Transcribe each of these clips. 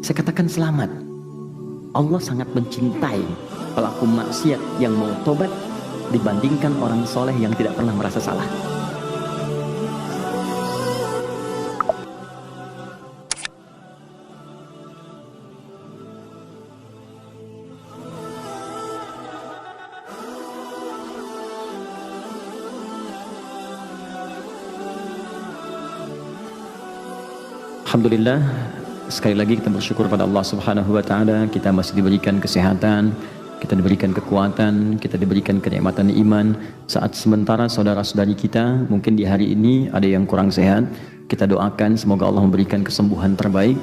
Saya katakan selamat. Allah sangat mencintai pelaku maksiat yang mau tobat dibandingkan orang soleh yang tidak pernah merasa salah. Alhamdulillah, sekali lagi kita bersyukur pada Allah Subhanahu wa taala, kita masih diberikan kesehatan, kita diberikan kekuatan, kita diberikan kenikmatan iman. Saat sementara saudara-saudari kita mungkin di hari ini ada yang kurang sehat, kita doakan semoga Allah memberikan kesembuhan terbaik.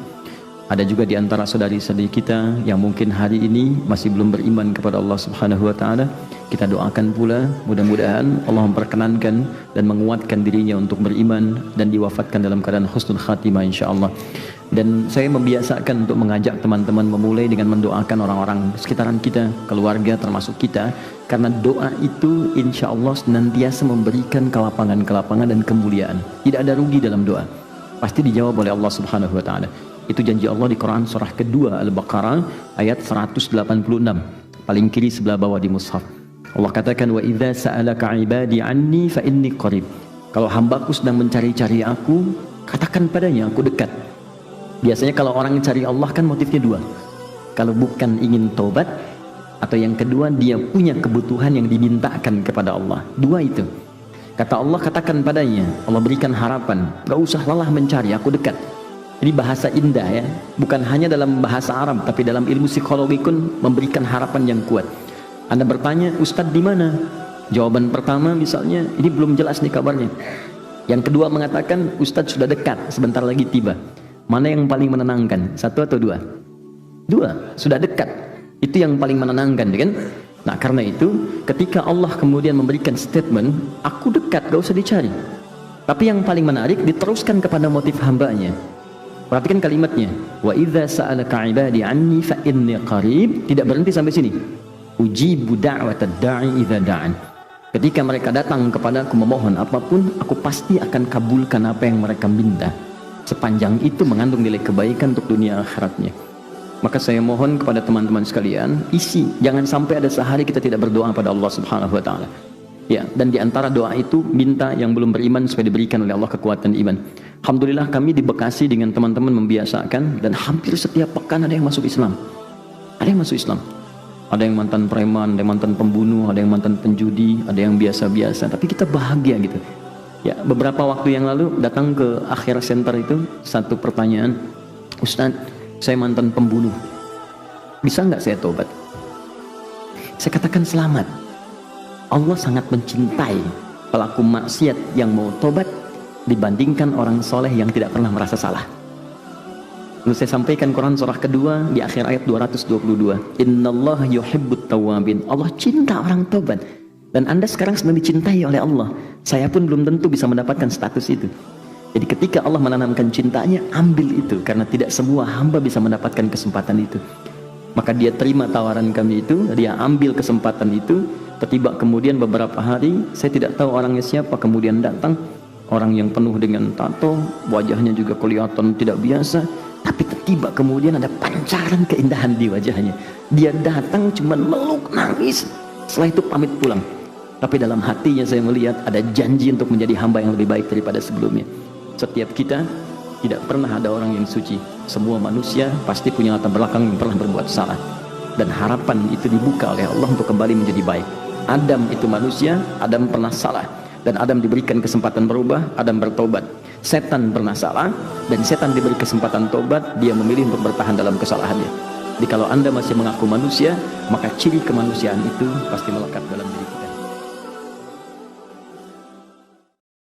Ada juga di antara saudari-saudari kita yang mungkin hari ini masih belum beriman kepada Allah Subhanahu wa taala. Kita doakan pula mudah-mudahan Allah memperkenankan dan menguatkan dirinya untuk beriman dan diwafatkan dalam keadaan husnul khatimah insyaallah. Dan saya membiasakan untuk mengajak teman-teman memulai dengan mendoakan orang-orang sekitaran kita, keluarga termasuk kita, karena doa itu insyaallah senantiasa memberikan kelapangan-kelapangan dan kemuliaan. Tidak ada rugi dalam doa. Pasti dijawab oleh Allah Subhanahu wa taala. Itu janji Allah di Quran surah kedua Al-Baqarah ayat 186, paling kiri sebelah bawah di mushaf. Allah katakan, wa idza sa'alaka 'ibadi 'anni fa inni qarib. Kalau hambaku sedang mencari-cari aku, katakan padanya aku dekat. Biasanya kalau orang cari Allah kan motifnya dua. Kalau bukan ingin taubat, atau yang kedua dia punya kebutuhan yang dimintakan kepada Allah. Dua itu. Kata Allah, katakan padanya, Allah berikan harapan, gak usah lelah mencari, aku dekat. Ini bahasa indah ya, bukan hanya dalam bahasa Arab, tapi dalam ilmu psikologi pun memberikan harapan yang kuat. Anda bertanya, Ustadz di mana? Jawaban pertama misalnya, ini belum jelas nih kabarnya. Yang kedua mengatakan, Ustadz sudah dekat, sebentar lagi tiba. Mana yang paling menenangkan? Satu atau dua? Dua, sudah dekat. Itu yang paling menenangkan, kan? Nah karena itu, ketika Allah kemudian memberikan statement, aku dekat, gak usah dicari. Tapi yang paling menarik, diteruskan kepada motif hambanya. Perhatikan kalimatnya, wa idza sa'alaka 'ibadi 'anni fa inni qarib. Tidak berhenti sampai sini. Ujibu da'watad da'i idza da'an. Ketika mereka datang kepadaku memohon apapun, aku pasti akan kabulkan apa yang mereka minta. Sepanjang itu mengandung nilai kebaikan untuk dunia akhiratnya. Maka saya mohon kepada teman-teman sekalian, isi, jangan sampai ada sehari kita tidak berdoa pada Allah Subhanahu wa taala. Ya, dan di antara doa itu minta yang belum beriman supaya diberikan oleh Allah kekuatan iman. Alhamdulillah kami di Bekasi dengan teman-teman membiasakan, dan hampir setiap pekan ada yang masuk Islam. Ada yang masuk Islam. Ada yang mantan preman, ada yang mantan pembunuh, ada yang mantan penjudi, ada yang biasa-biasa. Tapi kita bahagia gitu. Ya, beberapa waktu yang lalu datang ke Akhir Center itu satu pertanyaan, Ustadz, saya mantan pembunuh, bisa nggak saya tobat? Saya katakan selamat. Allah sangat mencintai pelaku maksiat yang mau tobat dibandingkan orang soleh yang tidak pernah merasa salah. Lalu saya sampaikan Quran surah kedua di akhir ayat 222. Innallaha yuhibbut tawwabin. Allah cinta orang tobat. Dan Anda sekarang sedang dicintai oleh Allah. Saya pun belum tentu bisa mendapatkan status itu. Jadi ketika Allah menanamkan cintanya, ambil itu. Karena tidak semua hamba bisa mendapatkan kesempatan itu. Maka dia terima tawaran kami itu, dia ambil kesempatan itu. Tiba kemudian beberapa hari, saya tidak tahu orangnya siapa, kemudian datang. Orang yang penuh dengan tato, wajahnya juga kelihatan tidak biasa. Tapi tiba kemudian ada pancaran keindahan di wajahnya. Dia datang cuma meluk, nangis. Setelah itu pamit pulang. Tapi dalam hatinya saya melihat ada janji untuk menjadi hamba yang lebih baik daripada sebelumnya. Setiap kita tidak pernah ada orang yang suci. Semua manusia pasti punya latar belakang yang pernah berbuat salah. Dan harapan itu dibuka oleh Allah untuk kembali menjadi baik. Adam itu manusia, Adam pernah salah. Dan Adam diberikan kesempatan berubah, Adam bertobat. Setan pernah salah, dan setan diberi kesempatan tobat, dia memilih untuk bertahan dalam kesalahannya. Jadi kalau Anda masih mengaku manusia, maka ciri kemanusiaan itu pasti melekat dalam diri kita.